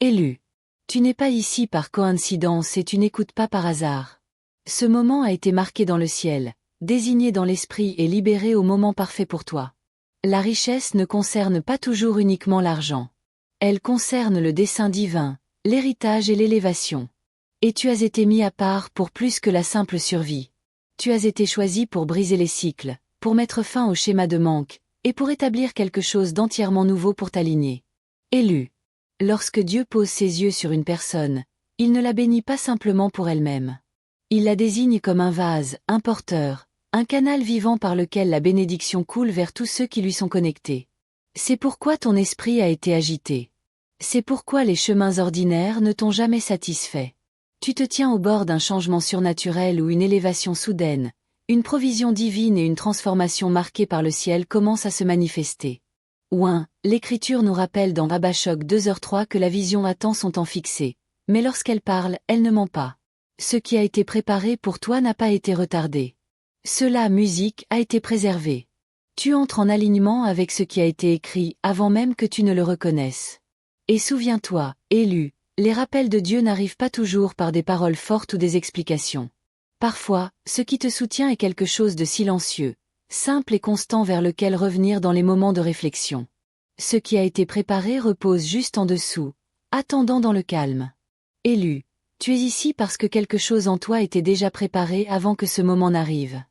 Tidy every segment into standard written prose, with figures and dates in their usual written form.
Élu. Tu n'es pas ici par coïncidence et tu n'écoutes pas par hasard. Ce moment a été marqué dans le ciel, désigné dans l'esprit et libéré au moment parfait pour toi. La richesse ne concerne pas toujours uniquement l'argent. Elle concerne le dessein divin, l'héritage et l'élévation. Et tu as été mis à part pour plus que la simple survie. Tu as été choisi pour briser les cycles, pour mettre fin au schéma de manque, et pour établir quelque chose d'entièrement nouveau pour ta lignée. Élu. Lorsque Dieu pose ses yeux sur une personne, il ne la bénit pas simplement pour elle-même. Il la désigne comme un vase, un porteur, un canal vivant par lequel la bénédiction coule vers tous ceux qui lui sont connectés. C'est pourquoi ton esprit a été agité. C'est pourquoi les chemins ordinaires ne t'ont jamais satisfait. Tu te tiens au bord d'un changement surnaturel ou une élévation soudaine, une provision divine et une transformation marquée par le ciel commencent à se manifester. Ouin, l'Écriture nous rappelle dans Habakkuk 2h3 que la vision attend son temps fixé, mais lorsqu'elle parle, elle ne ment pas. Ce qui a été préparé pour toi n'a pas été retardé. Cela, musique, a été préservé. Tu entres en alignement avec ce qui a été écrit avant même que tu ne le reconnaisses. Et souviens-toi, élu, les rappels de Dieu n'arrivent pas toujours par des paroles fortes ou des explications. Parfois, ce qui te soutient est quelque chose de silencieux, simple et constant vers lequel revenir dans les moments de réflexion. Ce qui a été préparé repose juste en dessous, attendant dans le calme. Élu, tu es ici parce que quelque chose en toi était déjà préparé avant que ce moment n'arrive.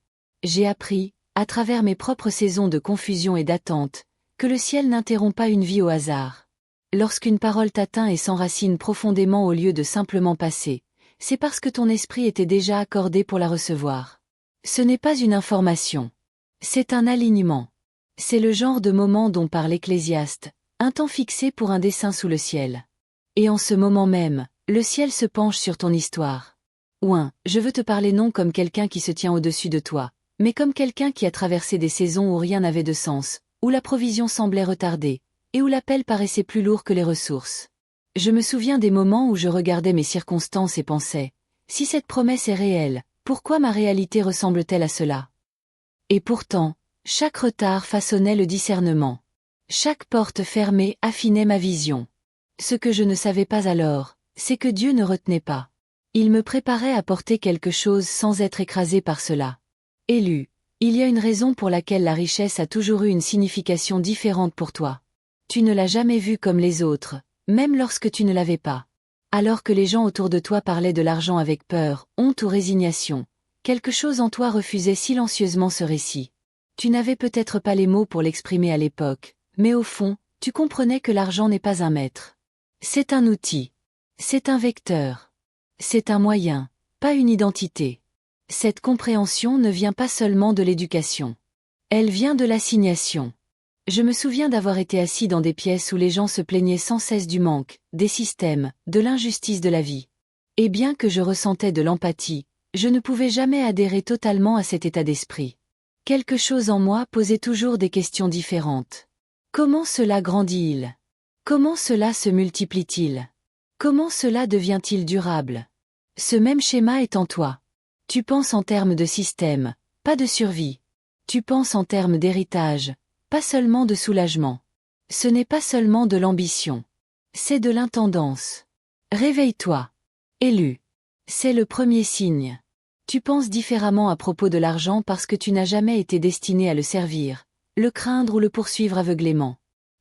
J'ai appris, à travers mes propres saisons de confusion et d'attente, que le ciel n'interrompt pas une vie au hasard. Lorsqu'une parole t'atteint et s'enracine profondément au lieu de simplement passer, c'est parce que ton esprit était déjà accordé pour la recevoir. Ce n'est pas une information. C'est un alignement. C'est le genre de moment dont parle Ecclésiaste, un temps fixé pour un dessein sous le ciel. Et en ce moment même, le ciel se penche sur ton histoire. Ouin, je veux te parler non comme quelqu'un qui se tient au-dessus de toi, mais comme quelqu'un qui a traversé des saisons où rien n'avait de sens, où la provision semblait retardée, et où l'appel paraissait plus lourd que les ressources. Je me souviens des moments où je regardais mes circonstances et pensais, si cette promesse est réelle, pourquoi ma réalité ressemble-t-elle à cela? Et pourtant, chaque retard façonnait le discernement. Chaque porte fermée affinait ma vision. Ce que je ne savais pas alors, c'est que Dieu ne retenait pas. Il me préparait à porter quelque chose sans être écrasé par cela. Élu, il y a une raison pour laquelle la richesse a toujours eu une signification différente pour toi. Tu ne l'as jamais vue comme les autres, même lorsque tu ne l'avais pas. Alors que les gens autour de toi parlaient de l'argent avec peur, honte ou résignation, quelque chose en toi refusait silencieusement ce récit. Tu n'avais peut-être pas les mots pour l'exprimer à l'époque, mais au fond, tu comprenais que l'argent n'est pas un maître. C'est un outil. C'est un vecteur. C'est un moyen, pas une identité. Cette compréhension ne vient pas seulement de l'éducation. Elle vient de l'assignation. Je me souviens d'avoir été assis dans des pièces où les gens se plaignaient sans cesse du manque, des systèmes, de l'injustice de la vie. Et bien que je ressentais de l'empathie, je ne pouvais jamais adhérer totalement à cet état d'esprit. Quelque chose en moi posait toujours des questions différentes. Comment cela grandit-il? Comment cela se multiplie-t-il? Comment cela devient-il durable? Ce même schéma est en toi. Tu penses en termes de système, pas de survie. Tu penses en termes d'héritage, pas seulement de soulagement. Ce n'est pas seulement de l'ambition. C'est de l'intendance. Réveille-toi. Élu. C'est le premier signe. Tu penses différemment à propos de l'argent parce que tu n'as jamais été destiné à le servir, le craindre ou le poursuivre aveuglément.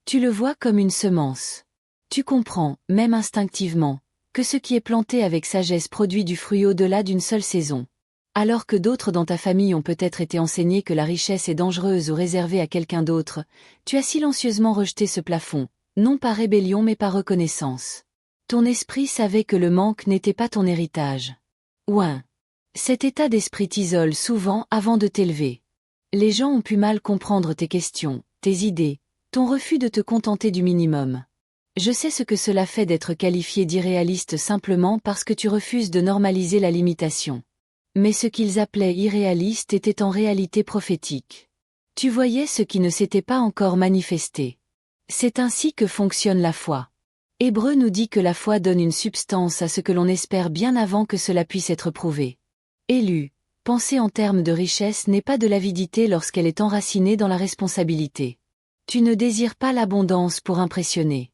Tu le vois comme une semence. Tu comprends, même instinctivement, que ce qui est planté avec sagesse produit du fruit au-delà d'une seule saison. Alors que d'autres dans ta famille ont peut-être été enseignés que la richesse est dangereuse ou réservée à quelqu'un d'autre, tu as silencieusement rejeté ce plafond, non par rébellion mais par reconnaissance. Ton esprit savait que le manque n'était pas ton héritage. Ouin. Cet état d'esprit t'isole souvent avant de t'élever. Les gens ont pu mal comprendre tes questions, tes idées, ton refus de te contenter du minimum. Je sais ce que cela fait d'être qualifié d'irréaliste simplement parce que tu refuses de normaliser la limitation. Mais ce qu'ils appelaient irréaliste était en réalité prophétique. Tu voyais ce qui ne s'était pas encore manifesté. C'est ainsi que fonctionne la foi. Hébreu nous dit que la foi donne une substance à ce que l'on espère bien avant que cela puisse être prouvé. Élu, penser en termes de richesse n'est pas de l'avidité lorsqu'elle est enracinée dans la responsabilité. Tu ne désires pas l'abondance pour impressionner.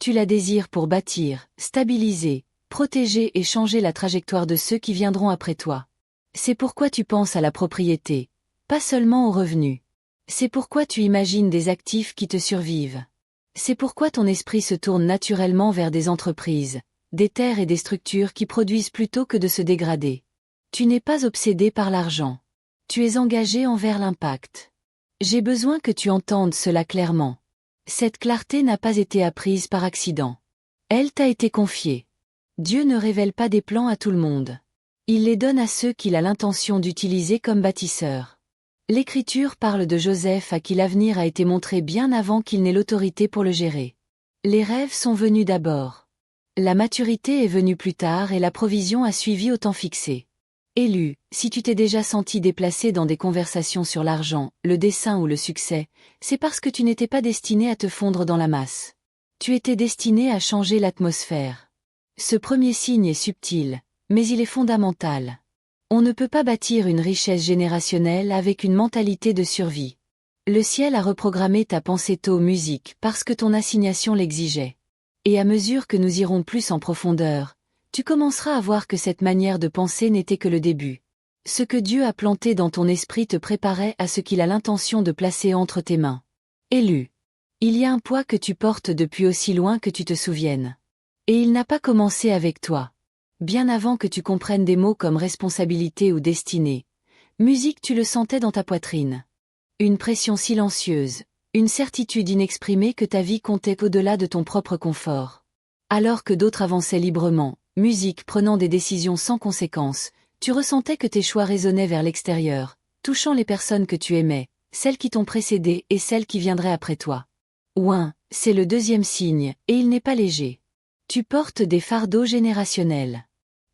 Tu la désires pour bâtir, stabiliser, protéger et changer la trajectoire de ceux qui viendront après toi. C'est pourquoi tu penses à la propriété, pas seulement aux revenus. C'est pourquoi tu imagines des actifs qui te survivent. C'est pourquoi ton esprit se tourne naturellement vers des entreprises, des terres et des structures qui produisent plutôt que de se dégrader. Tu n'es pas obsédé par l'argent. Tu es engagé envers l'impact. J'ai besoin que tu entendes cela clairement. Cette clarté n'a pas été apprise par accident. Elle t'a été confiée. Dieu ne révèle pas des plans à tout le monde. Il les donne à ceux qu'il a l'intention d'utiliser comme bâtisseurs. L'Écriture parle de Joseph à qui l'avenir a été montré bien avant qu'il n'ait l'autorité pour le gérer. Les rêves sont venus d'abord. La maturité est venue plus tard et la provision a suivi au temps fixé. Élu, si tu t'es déjà senti déplacé dans des conversations sur l'argent, le dessein ou le succès, c'est parce que tu n'étais pas destiné à te fondre dans la masse. Tu étais destiné à changer l'atmosphère. Ce premier signe est subtil, mais il est fondamental. On ne peut pas bâtir une richesse générationnelle avec une mentalité de survie. Le ciel a reprogrammé ta pensée tôt musique parce que ton assignation l'exigeait. Et à mesure que nous irons plus en profondeur, tu commenceras à voir que cette manière de penser n'était que le début. Ce que Dieu a planté dans ton esprit te préparait à ce qu'il a l'intention de placer entre tes mains. Élu. Il y a un poids que tu portes depuis aussi loin que tu te souviennes. Et il n'a pas commencé avec toi. Bien avant que tu comprennes des mots comme responsabilité ou destinée. Musique, tu le sentais dans ta poitrine. Une pression silencieuse, une certitude inexprimée que ta vie comptait au-delà de ton propre confort. Alors que d'autres avançaient librement, musique prenant des décisions sans conséquence, tu ressentais que tes choix résonnaient vers l'extérieur, touchant les personnes que tu aimais, celles qui t'ont précédé et celles qui viendraient après toi. Ouin, c'est le deuxième signe, et il n'est pas léger. Tu portes des fardeaux générationnels.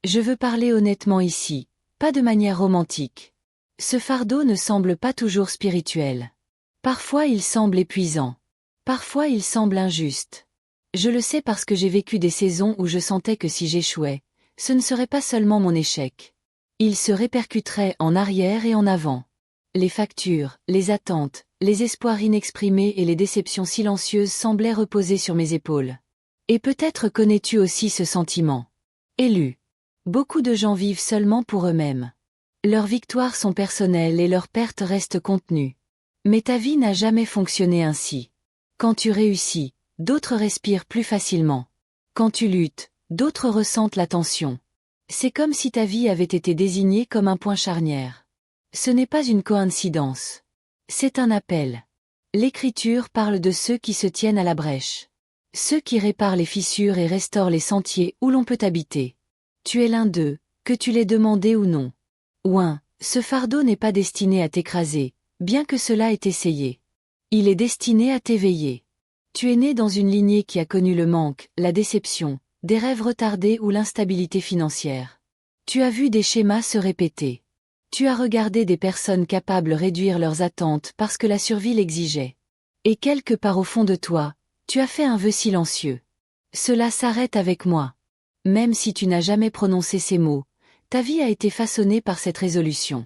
Je veux parler honnêtement ici, pas de manière romantique. Ce fardeau ne semble pas toujours spirituel. Parfois il semble épuisant. Parfois il semble injuste. Je le sais parce que j'ai vécu des saisons où je sentais que si j'échouais, ce ne serait pas seulement mon échec. Il se répercuterait en arrière et en avant. Les factures, les attentes, les espoirs inexprimés et les déceptions silencieuses semblaient reposer sur mes épaules. Et peut-être connais-tu aussi ce sentiment. Élu. Beaucoup de gens vivent seulement pour eux-mêmes. Leurs victoires sont personnelles et leurs pertes restent contenues. Mais ta vie n'a jamais fonctionné ainsi. Quand tu réussis, d'autres respirent plus facilement. Quand tu luttes, d'autres ressentent la tension. C'est comme si ta vie avait été désignée comme un point charnière. Ce n'est pas une coïncidence. C'est un appel. L'Écriture parle de ceux qui se tiennent à la brèche. Ceux qui réparent les fissures et restaurent les sentiers où l'on peut habiter. Tu es l'un d'eux, que tu l'aies demandé ou non. Ouin, ce fardeau n'est pas destiné à t'écraser, bien que cela ait essayé. Il est destiné à t'éveiller. Tu es né dans une lignée qui a connu le manque, la déception, des rêves retardés ou l'instabilité financière. Tu as vu des schémas se répéter. Tu as regardé des personnes capables réduire leurs attentes parce que la survie l'exigeait. Et quelque part au fond de toi, tu as fait un vœu silencieux. Cela s'arrête avec moi. Même si tu n'as jamais prononcé ces mots, ta vie a été façonnée par cette résolution.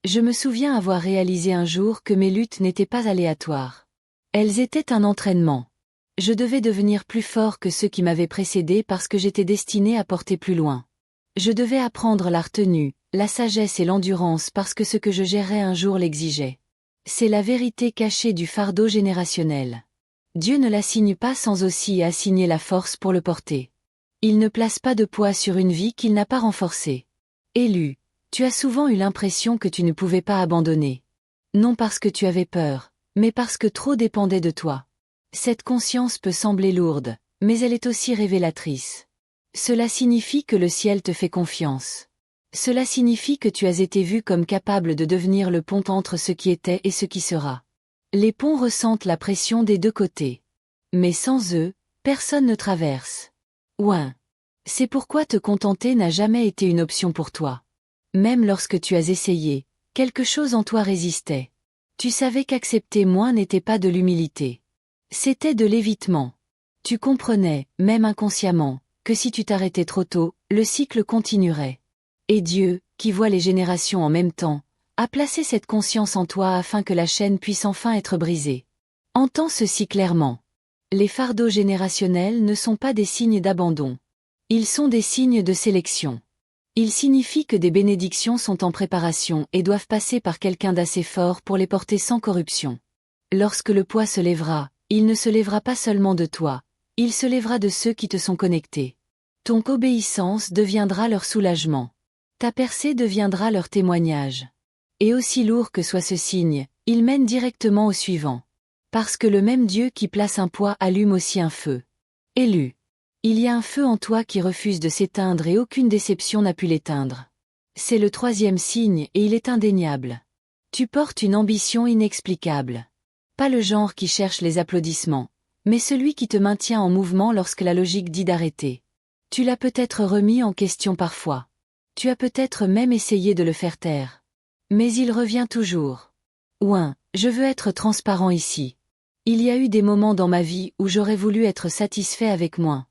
Je me souviens avoir réalisé un jour que mes luttes n'étaient pas aléatoires. Elles étaient un entraînement. Je devais devenir plus fort que ceux qui m'avaient précédé parce que j'étais destiné à porter plus loin. Je devais apprendre la retenue, la sagesse et l'endurance parce que ce que je gérais un jour l'exigeait. C'est la vérité cachée du fardeau générationnel. Dieu ne l'assigne pas sans aussi assigner la force pour le porter. Il ne place pas de poids sur une vie qu'il n'a pas renforcée. Élu, tu as souvent eu l'impression que tu ne pouvais pas abandonner. Non parce que tu avais peur, mais parce que trop dépendait de toi. Cette conscience peut sembler lourde, mais elle est aussi révélatrice. Cela signifie que le ciel te fait confiance. Cela signifie que tu as été vu comme capable de devenir le pont entre ce qui était et ce qui sera. Les ponts ressentent la pression des deux côtés. Mais sans eux, personne ne traverse. Ouin. C'est pourquoi te contenter n'a jamais été une option pour toi. Même lorsque tu as essayé, quelque chose en toi résistait. Tu savais qu'accepter moins n'était pas de l'humilité. C'était de l'évitement. Tu comprenais, même inconsciemment, que si tu t'arrêtais trop tôt, le cycle continuerait. Et Dieu, qui voit les générations en même temps, a placé cette conscience en toi afin que la chaîne puisse enfin être brisée. Entends ceci clairement. Les fardeaux générationnels ne sont pas des signes d'abandon. Ils sont des signes de sélection. Ils signifient que des bénédictions sont en préparation et doivent passer par quelqu'un d'assez fort pour les porter sans corruption. Lorsque le poids se lèvera, il ne se lèvera pas seulement de toi, il se lèvera de ceux qui te sont connectés. Ton obéissance deviendra leur soulagement. Ta percée deviendra leur témoignage. Et aussi lourd que soit ce signe, il mène directement au suivant. Parce que le même Dieu qui place un poids allume aussi un feu. Élu. Il y a un feu en toi qui refuse de s'éteindre et aucune déception n'a pu l'éteindre. C'est le troisième signe et il est indéniable. Tu portes une ambition inexplicable. Pas le genre qui cherche les applaudissements, mais celui qui te maintient en mouvement lorsque la logique dit d'arrêter. Tu l'as peut-être remis en question parfois. Tu as peut-être même essayé de le faire taire. Mais il revient toujours. Ouin, je veux être transparent ici. Il y a eu des moments dans ma vie où j'aurais voulu être satisfait avec moins.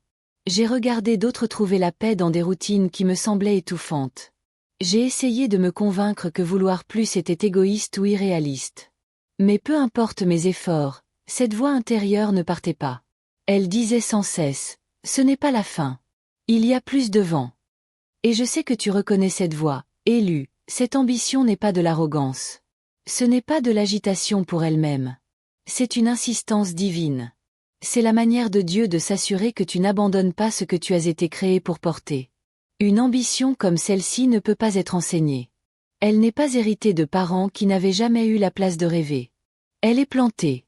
J'ai regardé d'autres trouver la paix dans des routines qui me semblaient étouffantes. J'ai essayé de me convaincre que vouloir plus était égoïste ou irréaliste. Mais peu importe mes efforts, cette voix intérieure ne partait pas. Elle disait sans cesse, ce n'est pas la fin. Il y a plus de vent. Et je sais que tu reconnais cette voix, Élu, cette ambition n'est pas de l'arrogance. Ce n'est pas de l'agitation pour elle-même. C'est une insistance divine. C'est la manière de Dieu de s'assurer que tu n'abandonnes pas ce que tu as été créé pour porter. Une ambition comme celle-ci ne peut pas être enseignée. Elle n'est pas héritée de parents qui n'avaient jamais eu la place de rêver. Elle est plantée.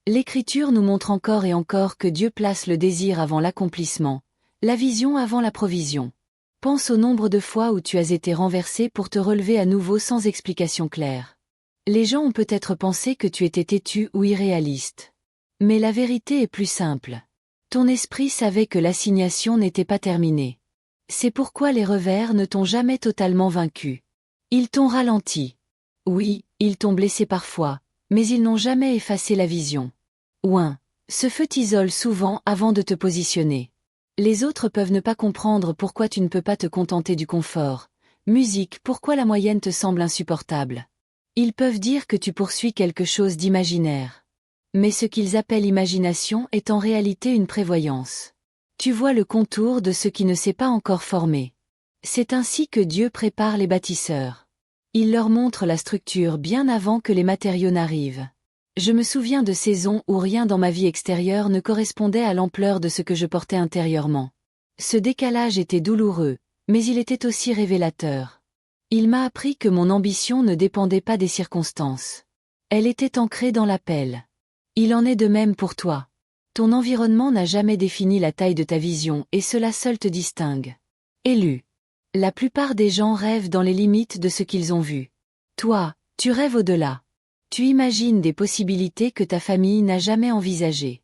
L'Écriture nous montre encore et encore que Dieu place le désir avant l'accomplissement, la vision avant la provision. Pense au nombre de fois où tu as été renversé pour te relever à nouveau sans explication claire. Les gens ont peut-être pensé que tu étais têtu ou irréaliste. Mais la vérité est plus simple. Ton esprit savait que l'assignation n'était pas terminée. C'est pourquoi les revers ne t'ont jamais totalement vaincu. Ils t'ont ralenti. Oui, ils t'ont blessé parfois, mais ils n'ont jamais effacé la vision. Ouin, ce feu t'isole souvent avant de te positionner. Les autres peuvent ne pas comprendre pourquoi tu ne peux pas te contenter du confort. Musique, pourquoi la moyenne te semble insupportable. Ils peuvent dire que tu poursuis quelque chose d'imaginaire. Mais ce qu'ils appellent imagination est en réalité une prévoyance. Tu vois le contour de ce qui ne s'est pas encore formé. C'est ainsi que Dieu prépare les bâtisseurs. Il leur montre la structure bien avant que les matériaux n'arrivent. Je me souviens de saisons où rien dans ma vie extérieure ne correspondait à l'ampleur de ce que je portais intérieurement. Ce décalage était douloureux, mais il était aussi révélateur. Il m'a appris que mon ambition ne dépendait pas des circonstances. Elle était ancrée dans l'appel. Il en est de même pour toi. Ton environnement n'a jamais défini la taille de ta vision et cela seul te distingue. Élu. La plupart des gens rêvent dans les limites de ce qu'ils ont vu. Toi, tu rêves au-delà. Tu imagines des possibilités que ta famille n'a jamais envisagées.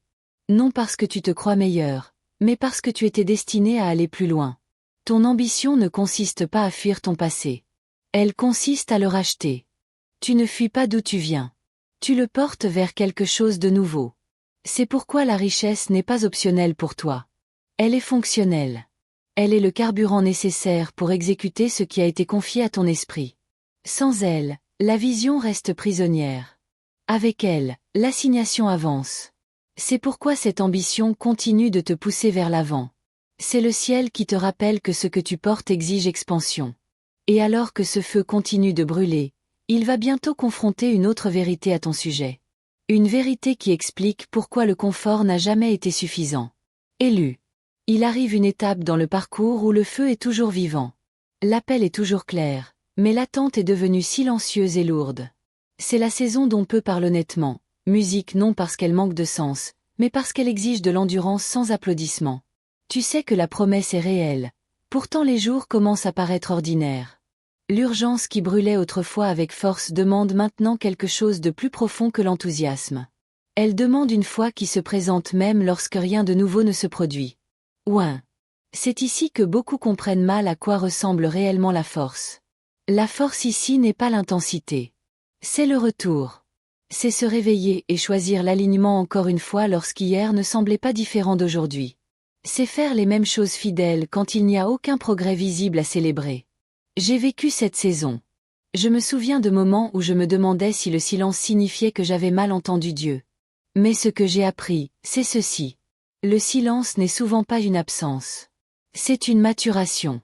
Non parce que tu te crois meilleur, mais parce que tu étais destiné à aller plus loin. Ton ambition ne consiste pas à fuir ton passé. Elle consiste à le racheter. Tu ne fuis pas d'où tu viens. Tu le portes vers quelque chose de nouveau. C'est pourquoi la richesse n'est pas optionnelle pour toi. Elle est fonctionnelle. Elle est le carburant nécessaire pour exécuter ce qui a été confié à ton esprit. Sans elle, la vision reste prisonnière. Avec elle, l'assignation avance. C'est pourquoi cette ambition continue de te pousser vers l'avant. C'est le ciel qui te rappelle que ce que tu portes exige expansion. Et alors que ce feu continue de brûler, il va bientôt confronter une autre vérité à ton sujet. Une vérité qui explique pourquoi le confort n'a jamais été suffisant. Élu. Il arrive une étape dans le parcours où le feu est toujours vivant. L'appel est toujours clair, mais l'attente est devenue silencieuse et lourde. C'est la saison dont peu parlent honnêtement, musique non parce qu'elle manque de sens, mais parce qu'elle exige de l'endurance sans applaudissements. Tu sais que la promesse est réelle, pourtant les jours commencent à paraître ordinaires. L'urgence qui brûlait autrefois avec force demande maintenant quelque chose de plus profond que l'enthousiasme. Elle demande une foi qui se présente même lorsque rien de nouveau ne se produit. Ouin. C'est ici que beaucoup comprennent mal à quoi ressemble réellement la force. La force ici n'est pas l'intensité. C'est le retour. C'est se réveiller et choisir l'alignement encore une fois lorsqu'hier ne semblait pas différent d'aujourd'hui. C'est faire les mêmes choses fidèles quand il n'y a aucun progrès visible à célébrer. J'ai vécu cette saison. Je me souviens de moments où je me demandais si le silence signifiait que j'avais mal entendu Dieu. Mais ce que j'ai appris, c'est ceci. Le silence n'est souvent pas une absence. C'est une maturation.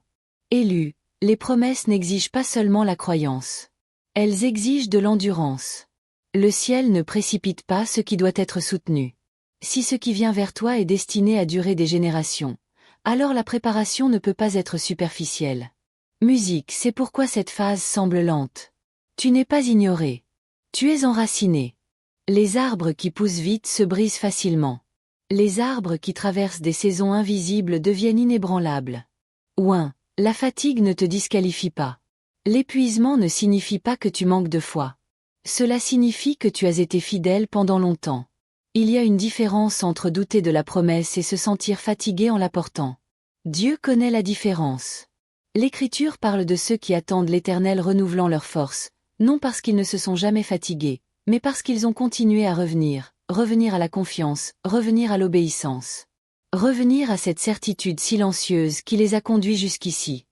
Élu, les promesses n'exigent pas seulement la croyance. Elles exigent de l'endurance. Le ciel ne précipite pas ce qui doit être soutenu. Si ce qui vient vers toi est destiné à durer des générations, alors la préparation ne peut pas être superficielle. Musique, c'est pourquoi cette phase semble lente. Tu n'es pas ignoré. Tu es enraciné. Les arbres qui poussent vite se brisent facilement. Les arbres qui traversent des saisons invisibles deviennent inébranlables. Ouin, la fatigue ne te disqualifie pas. L'épuisement ne signifie pas que tu manques de foi. Cela signifie que tu as été fidèle pendant longtemps. Il y a une différence entre douter de la promesse et se sentir fatigué en la portant. Dieu connaît la différence. L'Écriture parle de ceux qui attendent l'Éternel renouvelant leur force, non parce qu'ils ne se sont jamais fatigués, mais parce qu'ils ont continué à revenir à la confiance, revenir à l'obéissance. Revenir à cette certitude silencieuse qui les a conduits jusqu'ici.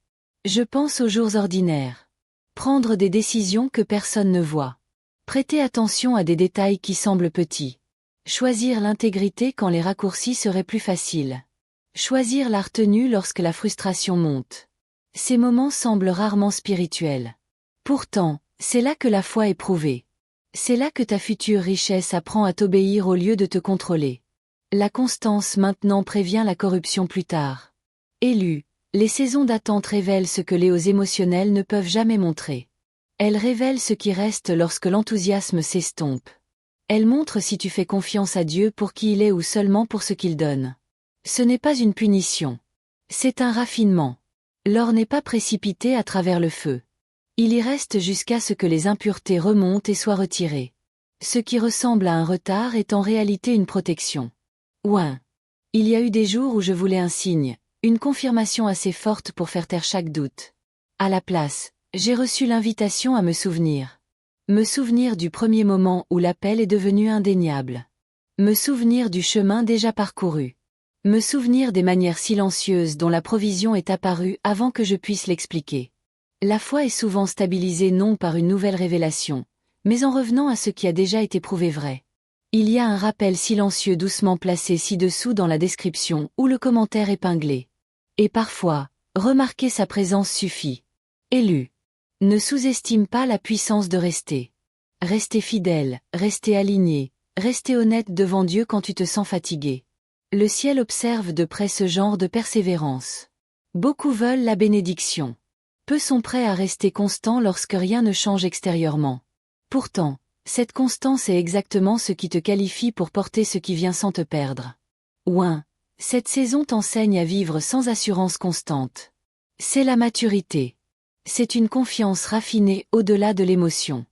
Je pense aux jours ordinaires. Prendre des décisions que personne ne voit. Prêter attention à des détails qui semblent petits. Choisir l'intégrité quand les raccourcis seraient plus faciles. Choisir la retenue lorsque la frustration monte. Ces moments semblent rarement spirituels. Pourtant, c'est là que la foi est prouvée. C'est là que ta future richesse apprend à t'obéir au lieu de te contrôler. La constance maintenant prévient la corruption plus tard. Élu, les saisons d'attente révèlent ce que les hauts émotionnels ne peuvent jamais montrer. Elles révèlent ce qui reste lorsque l'enthousiasme s'estompe. Elles montrent si tu fais confiance à Dieu pour qui il est ou seulement pour ce qu'il donne. Ce n'est pas une punition. C'est un raffinement. L'or n'est pas précipité à travers le feu. Il y reste jusqu'à ce que les impuretés remontent et soient retirées. Ce qui ressemble à un retard est en réalité une protection. Ouin. Il y a eu des jours où je voulais un signe, une confirmation assez forte pour faire taire chaque doute. À la place, j'ai reçu l'invitation à me souvenir. Me souvenir du premier moment où l'appel est devenu indéniable. Me souvenir du chemin déjà parcouru. Me souvenir des manières silencieuses dont la provision est apparue avant que je puisse l'expliquer. La foi est souvent stabilisée non par une nouvelle révélation, mais en revenant à ce qui a déjà été prouvé vrai. Il y a un rappel silencieux doucement placé ci-dessous dans la description ou le commentaire épinglé. Et parfois, remarquer sa présence suffit. Élu. Ne sous-estime pas la puissance de rester. Rester fidèle, rester aligné, rester honnête devant Dieu quand tu te sens fatigué. Le ciel observe de près ce genre de persévérance. Beaucoup veulent la bénédiction. Peu sont prêts à rester constants lorsque rien ne change extérieurement. Pourtant, cette constance est exactement ce qui te qualifie pour porter ce qui vient sans te perdre. Ouin, cette saison t'enseigne à vivre sans assurance constante. C'est la maturité. C'est une confiance raffinée au-delà de l'émotion.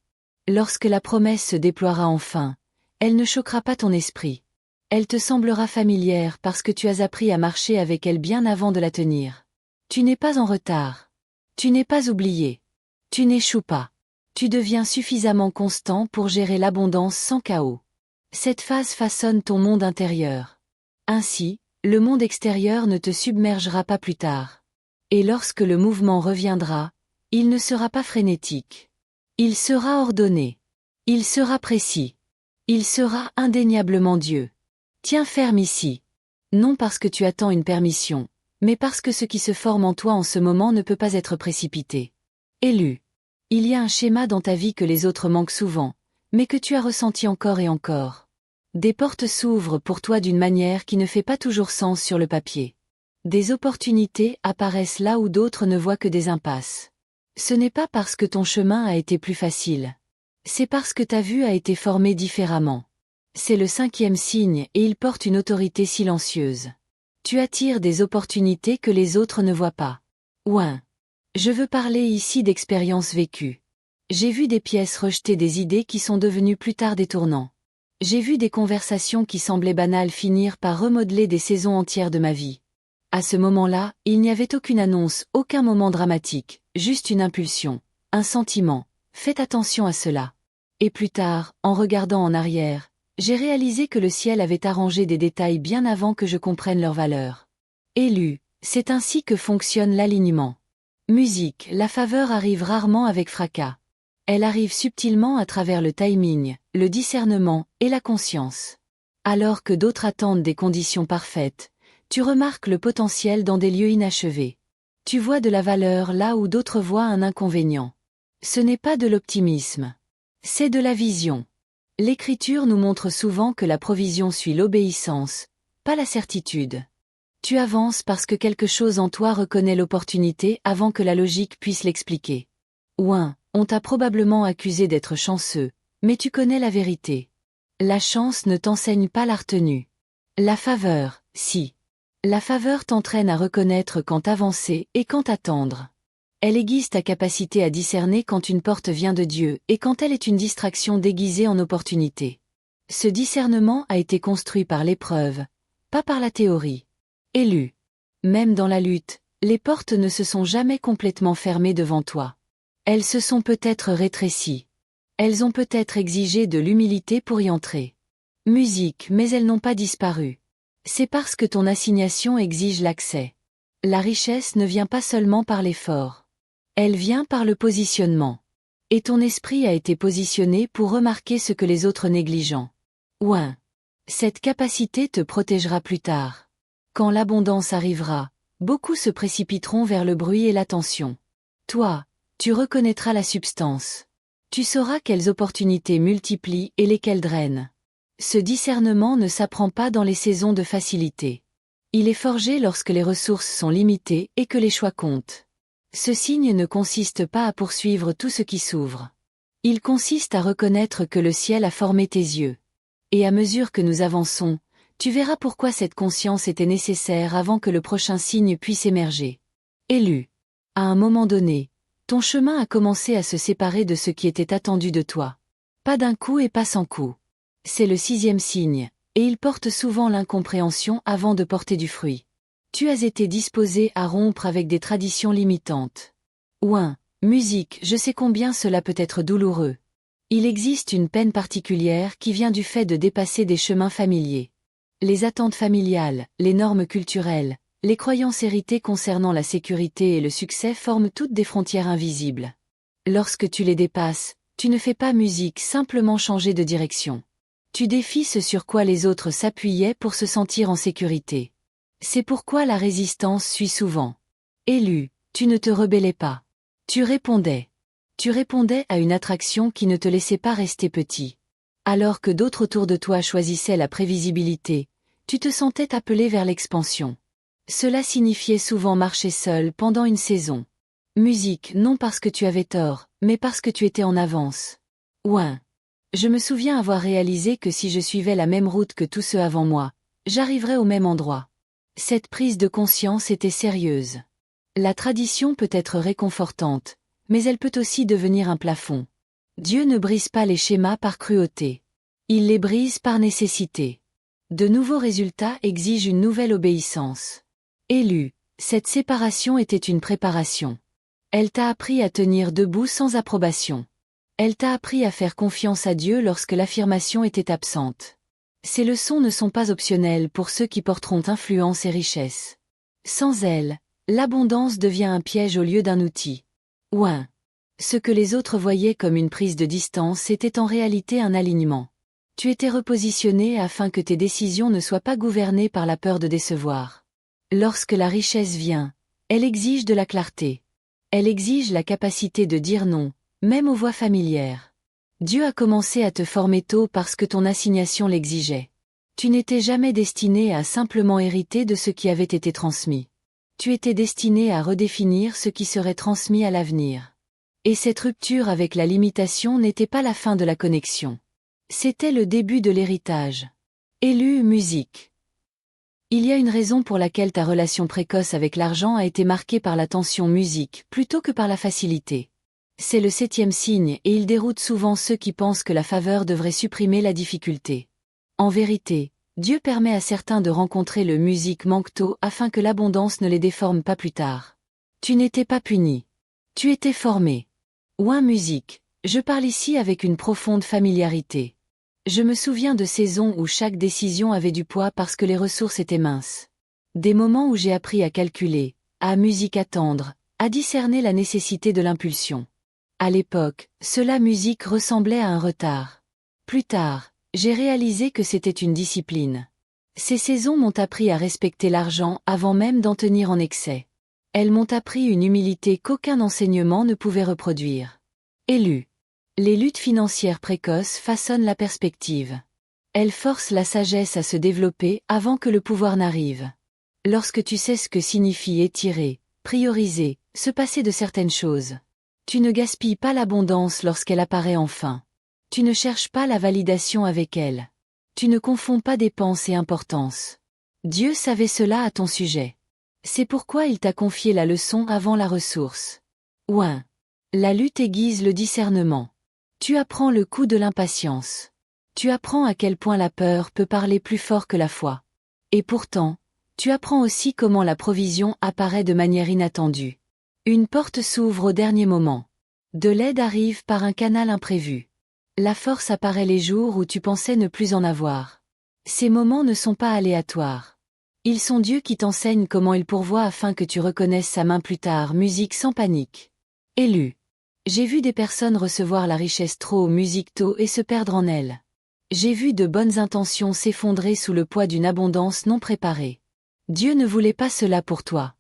Lorsque la promesse se déploiera enfin, elle ne choquera pas ton esprit. Elle te semblera familière parce que tu as appris à marcher avec elle bien avant de la tenir. Tu n'es pas en retard. Tu n'es pas oublié. Tu n'échoues pas. Tu deviens suffisamment constant pour gérer l'abondance sans chaos. Cette phase façonne ton monde intérieur. Ainsi, le monde extérieur ne te submergera pas plus tard. Et lorsque le mouvement reviendra, il ne sera pas frénétique. Il sera ordonné. Il sera précis. Il sera indéniablement Dieu. Tiens ferme ici. Non parce que tu attends une permission, mais parce que ce qui se forme en toi en ce moment ne peut pas être précipité. Élu. Il y a un schéma dans ta vie que les autres manquent souvent, mais que tu as ressenti encore et encore. Des portes s'ouvrent pour toi d'une manière qui ne fait pas toujours sens sur le papier. Des opportunités apparaissent là où d'autres ne voient que des impasses. Ce n'est pas parce que ton chemin a été plus facile. C'est parce que ta vue a été formée différemment. C'est le 5e signe et il porte une autorité silencieuse. Tu attires des opportunités que les autres ne voient pas. Ouin. Je veux parler ici d'expériences vécues. J'ai vu des pièces rejeter des idées qui sont devenues plus tard des tournants. J'ai vu des conversations qui semblaient banales finir par remodeler des saisons entières de ma vie. À ce moment-là, il n'y avait aucune annonce, aucun moment dramatique, juste une impulsion, un sentiment. Faites attention à cela. Et plus tard, en regardant en arrière, j'ai réalisé que le ciel avait arrangé des détails bien avant que je comprenne leur valeur. Élu, c'est ainsi que fonctionne l'alignement. Musique, la faveur arrive rarement avec fracas. Elle arrive subtilement à travers le timing, le discernement et la conscience. Alors que d'autres attendent des conditions parfaites, tu remarques le potentiel dans des lieux inachevés. Tu vois de la valeur là où d'autres voient un inconvénient. Ce n'est pas de l'optimisme. C'est de la vision. L'Écriture nous montre souvent que la provision suit l'obéissance, pas la certitude. Tu avances parce que quelque chose en toi reconnaît l'opportunité avant que la logique puisse l'expliquer. Ouin, on t'a probablement accusé d'être chanceux, mais tu connais la vérité. La chance ne t'enseigne pas la retenue. La faveur, si. La faveur t'entraîne à reconnaître quand avancer et quand attendre. Elle aiguise ta capacité à discerner quand une porte vient de Dieu et quand elle est une distraction déguisée en opportunité. Ce discernement a été construit par l'épreuve, pas par la théorie. Élu. Même dans la lutte, les portes ne se sont jamais complètement fermées devant toi. Elles se sont peut-être rétrécies. Elles ont peut-être exigé de l'humilité pour y entrer. Musique, mais elles n'ont pas disparu. C'est parce que ton assignation exige l'accès. La richesse ne vient pas seulement par l'effort. Elle vient par le positionnement. Et ton esprit a été positionné pour remarquer ce que les autres négligent. Ouin. Cette capacité te protégera plus tard. Quand l'abondance arrivera, beaucoup se précipiteront vers le bruit et l'attention. Toi, tu reconnaîtras la substance. Tu sauras quelles opportunités multiplient et lesquelles drainent. Ce discernement ne s'apprend pas dans les saisons de facilité. Il est forgé lorsque les ressources sont limitées et que les choix comptent. Ce signe ne consiste pas à poursuivre tout ce qui s'ouvre. Il consiste à reconnaître que le ciel a formé tes yeux. Et à mesure que nous avançons, tu verras pourquoi cette conscience était nécessaire avant que le prochain signe puisse émerger. Élu. À un moment donné, ton chemin a commencé à se séparer de ce qui était attendu de toi. Pas d'un coup et pas sans coup. C'est le 6e signe, et il porte souvent l'incompréhension avant de porter du fruit. Tu as été disposé à rompre avec des traditions limitantes. Ouin, musique, je sais combien cela peut être douloureux. Il existe une peine particulière qui vient du fait de dépasser des chemins familiers. Les attentes familiales, les normes culturelles, les croyances héritées concernant la sécurité et le succès forment toutes des frontières invisibles. Lorsque tu les dépasses, tu ne fais pas musique, simplement changer de direction. Tu défies ce sur quoi les autres s'appuyaient pour se sentir en sécurité. C'est pourquoi la résistance suit souvent. Élu, tu ne te rebellais pas. Tu répondais. Tu répondais à une attraction qui ne te laissait pas rester petit. Alors que d'autres autour de toi choisissaient la prévisibilité, tu te sentais appelé vers l'expansion. Cela signifiait souvent marcher seul pendant une saison. Musique, non parce que tu avais tort, mais parce que tu étais en avance. Ouin. Je me souviens avoir réalisé que si je suivais la même route que tous ceux avant moi, j'arriverais au même endroit. Cette prise de conscience était sérieuse. La tradition peut être réconfortante, mais elle peut aussi devenir un plafond. Dieu ne brise pas les schémas par cruauté. Il les brise par nécessité. De nouveaux résultats exigent une nouvelle obéissance. Élu, cette séparation était une préparation. Elle t'a appris à tenir debout sans approbation. Elle t'a appris à faire confiance à Dieu lorsque l'affirmation était absente. Ces leçons ne sont pas optionnelles pour ceux qui porteront influence et richesse. Sans elles, l'abondance devient un piège au lieu d'un outil. Ouin. Ce que les autres voyaient comme une prise de distance était en réalité un alignement. Tu étais repositionné afin que tes décisions ne soient pas gouvernées par la peur de décevoir. Lorsque la richesse vient, elle exige de la clarté. Elle exige la capacité de dire non, même aux voix familières. Dieu a commencé à te former tôt parce que ton assignation l'exigeait. Tu n'étais jamais destiné à simplement hériter de ce qui avait été transmis. Tu étais destiné à redéfinir ce qui serait transmis à l'avenir. Et cette rupture avec la limitation n'était pas la fin de la connexion. C'était le début de l'héritage. Élu musique. Il y a une raison pour laquelle ta relation précoce avec l'argent a été marquée par la tension musique plutôt que par la facilité. C'est le 7e signe et il déroute souvent ceux qui pensent que la faveur devrait supprimer la difficulté. En vérité, Dieu permet à certains de rencontrer le musique manque tôt afin que l'abondance ne les déforme pas plus tard. Tu n'étais pas puni. Tu étais formé. Ouin musique, je parle ici avec une profonde familiarité. Je me souviens de saisons où chaque décision avait du poids parce que les ressources étaient minces. Des moments où j'ai appris à calculer, à musique attendre, à discerner la nécessité de l'impulsion. À l'époque, cela musique ressemblait à un retard. Plus tard, J'ai réalisé que c'était une discipline. Ces saisons m'ont appris à respecter l'argent avant même d'en tenir en excès. Elles m'ont appris une humilité qu'aucun enseignement ne pouvait reproduire. Élu. Les luttes financières précoces façonnent la perspective. Elles forcent la sagesse à se développer avant que le pouvoir n'arrive. Lorsque tu sais ce que signifie étirer, prioriser, se passer de certaines choses. Tu ne gaspilles pas l'abondance lorsqu'elle apparaît enfin. Tu ne cherches pas la validation avec elle. Tu ne confonds pas dépense et importance. Dieu savait cela à ton sujet. C'est pourquoi il t'a confié la leçon avant la ressource. Ouin. La lutte aiguise le discernement. Tu apprends le coup de l'impatience. Tu apprends à quel point la peur peut parler plus fort que la foi. Et pourtant, tu apprends aussi comment la provision apparaît de manière inattendue. Une porte s'ouvre au dernier moment. De l'aide arrive par un canal imprévu. La force apparaît les jours où tu pensais ne plus en avoir. Ces moments ne sont pas aléatoires. Ils sont Dieu qui t'enseigne comment il pourvoit afin que tu reconnaisses sa main plus tard. Musique sans panique. Élu. J'ai vu des personnes recevoir la richesse trop musique tôt et se perdre en elle. J'ai vu de bonnes intentions s'effondrer sous le poids d'une abondance non préparée. Dieu ne voulait pas cela pour toi.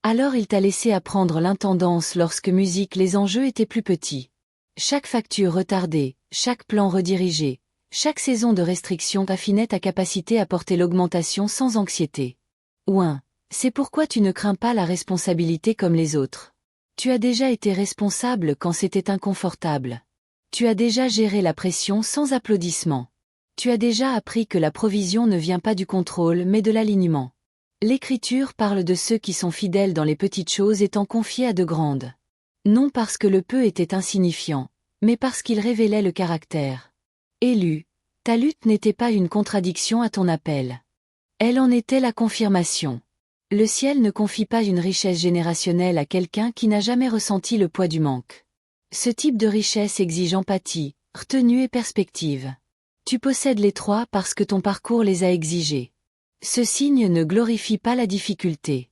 Alors il t'a laissé apprendre l'intendance lorsque musique les enjeux étaient plus petits. Chaque facture retardée, chaque plan redirigé, chaque saison de restriction affinait ta capacité à porter l'augmentation sans anxiété. Ouin. C'est pourquoi tu ne crains pas la responsabilité comme les autres. Tu as déjà été responsable quand c'était inconfortable. Tu as déjà géré la pression sans applaudissements. Tu as déjà appris que la provision ne vient pas du contrôle mais de l'alignement. L'Écriture parle de ceux qui sont fidèles dans les petites choses étant confiés à de grandes. Non parce que le peu était insignifiant, mais parce qu'il révélait le caractère. Élu, ta lutte n'était pas une contradiction à ton appel. Elle en était la confirmation. Le ciel ne confie pas une richesse générationnelle à quelqu'un qui n'a jamais ressenti le poids du manque. Ce type de richesse exige empathie, retenue et perspective. Tu possèdes les trois parce que ton parcours les a exigés. Ce signe ne glorifie pas la difficulté.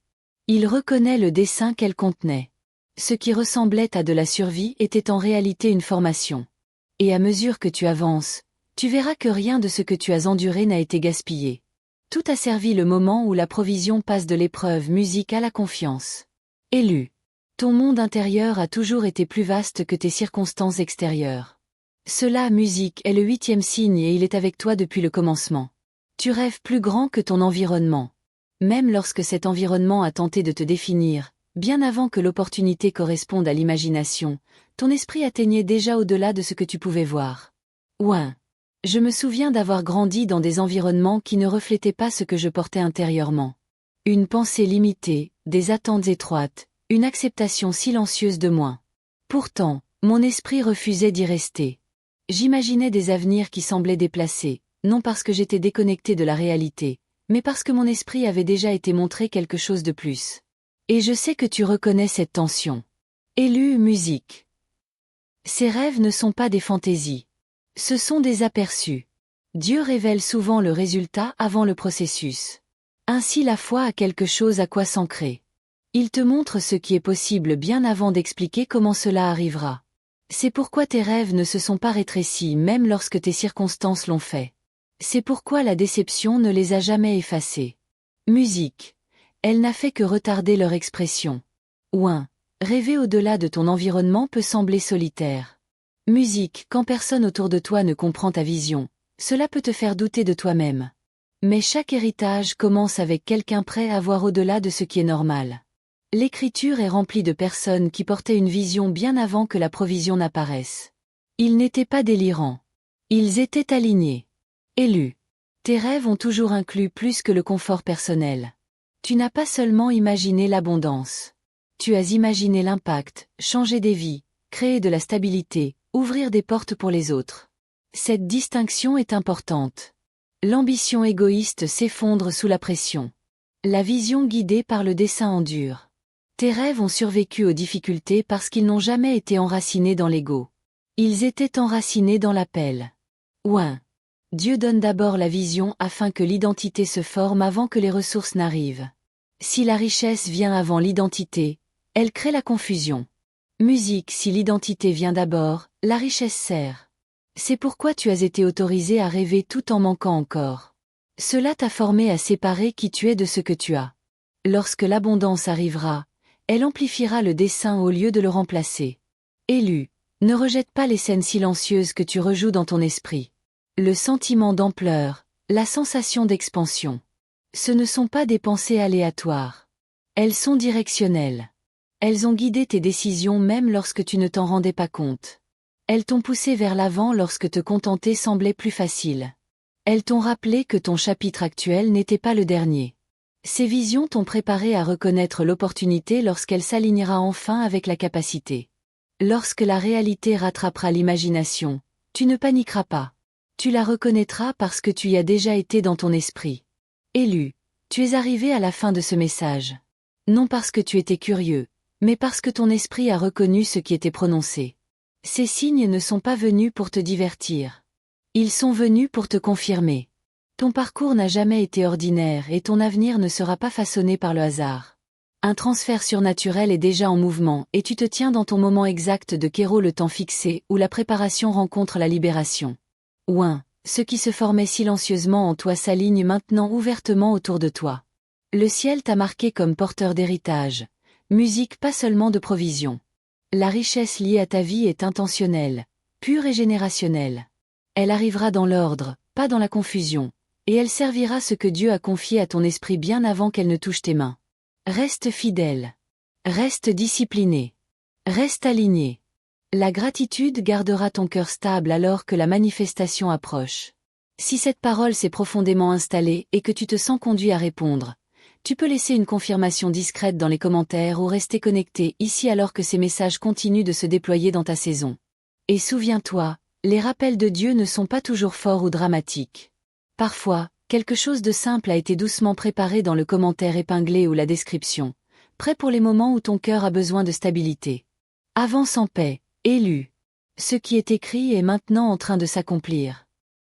Il reconnaît le dessein qu'elle contenait. Ce qui ressemblait à de la survie était en réalité une formation. Et à mesure que tu avances, tu verras que rien de ce que tu as enduré n'a été gaspillé. Tout a servi le moment où la provision passe de l'épreuve musique à la confiance. Élu. Ton monde intérieur a toujours été plus vaste que tes circonstances extérieures. Cela, musique, est le 8e signe et il est avec toi depuis le commencement. Tu rêves plus grand que ton environnement. Même lorsque cet environnement a tenté de te définir, bien avant que l'opportunité corresponde à l'imagination, ton esprit atteignait déjà au-delà de ce que tu pouvais voir. Ouin. Je me souviens d'avoir grandi dans des environnements qui ne reflétaient pas ce que je portais intérieurement. Une pensée limitée, des attentes étroites, une acceptation silencieuse de moi. Pourtant, mon esprit refusait d'y rester. J'imaginais des avenirs qui semblaient déplacés, non parce que j'étais déconnecté de la réalité, mais parce que mon esprit avait déjà été montré quelque chose de plus. Et je sais que tu reconnais cette tension. Élu musique. Ces rêves ne sont pas des fantaisies. Ce sont des aperçus. Dieu révèle souvent le résultat avant le processus. Ainsi la foi a quelque chose à quoi s'ancrer. Il te montre ce qui est possible bien avant d'expliquer comment cela arrivera. C'est pourquoi tes rêves ne se sont pas rétrécis même lorsque tes circonstances l'ont fait. C'est pourquoi la déception ne les a jamais effacés. Musique. Elle n'a fait que retarder leur expression. Ouin. Rêver au-delà de ton environnement peut sembler solitaire. Musique, quand personne autour de toi ne comprend ta vision, cela peut te faire douter de toi-même. Mais chaque héritage commence avec quelqu'un prêt à voir au-delà de ce qui est normal. L'Écriture est remplie de personnes qui portaient une vision bien avant que la provision n'apparaisse. Ils n'étaient pas délirants. Ils étaient alignés. Élus. Tes rêves ont toujours inclus plus que le confort personnel. Tu n'as pas seulement imaginé l'abondance. Tu as imaginé l'impact, changer des vies, créer de la stabilité, ouvrir des portes pour les autres. Cette distinction est importante. L'ambition égoïste s'effondre sous la pression. La vision guidée par le dessein endure. Tes rêves ont survécu aux difficultés parce qu'ils n'ont jamais été enracinés dans l'ego. Ils étaient enracinés dans l'appel. Ouin. Dieu donne d'abord la vision afin que l'identité se forme avant que les ressources n'arrivent. Si la richesse vient avant l'identité, elle crée la confusion. Musique, si l'identité vient d'abord, la richesse sert. C'est pourquoi tu as été autorisé à rêver tout en manquant encore. Cela t'a formé à séparer qui tu es de ce que tu as. Lorsque l'abondance arrivera, elle amplifiera le dessein au lieu de le remplacer. Élu, ne rejette pas les scènes silencieuses que tu rejoues dans ton esprit. Le sentiment d'ampleur, la sensation d'expansion. Ce ne sont pas des pensées aléatoires. Elles sont directionnelles. Elles ont guidé tes décisions même lorsque tu ne t'en rendais pas compte. Elles t'ont poussé vers l'avant lorsque te contenter semblait plus facile. Elles t'ont rappelé que ton chapitre actuel n'était pas le dernier. Ces visions t'ont préparé à reconnaître l'opportunité lorsqu'elle s'alignera enfin avec la capacité. Lorsque la réalité rattrapera l'imagination, tu ne paniqueras pas. Tu la reconnaîtras parce que tu y as déjà été dans ton esprit. Élu, tu es arrivé à la fin de ce message. Non parce que tu étais curieux, mais parce que ton esprit a reconnu ce qui était prononcé. Ces signes ne sont pas venus pour te divertir. Ils sont venus pour te confirmer. Ton parcours n'a jamais été ordinaire et ton avenir ne sera pas façonné par le hasard. Un transfert surnaturel est déjà en mouvement et tu te tiens dans ton moment exact de Kéro, le temps fixé où la préparation rencontre la libération. Ouin, ce qui se formait silencieusement en toi s'aligne maintenant ouvertement autour de toi. Le ciel t'a marqué comme porteur d'héritage, musique pas seulement de provision. La richesse liée à ta vie est intentionnelle, pure et générationnelle. Elle arrivera dans l'ordre, pas dans la confusion, et elle servira ce que Dieu a confié à ton esprit bien avant qu'elle ne touche tes mains. Reste fidèle. Reste discipliné. Reste aligné. La gratitude gardera ton cœur stable alors que la manifestation approche. Si cette parole s'est profondément installée et que tu te sens conduit à répondre, tu peux laisser une confirmation discrète dans les commentaires ou rester connecté ici alors que ces messages continuent de se déployer dans ta saison. Et souviens-toi, les rappels de Dieu ne sont pas toujours forts ou dramatiques. Parfois, quelque chose de simple a été doucement préparé dans le commentaire épinglé ou la description, prêt pour les moments où ton cœur a besoin de stabilité. Avance en paix, élu. Ce qui est écrit est maintenant en train de s'accomplir.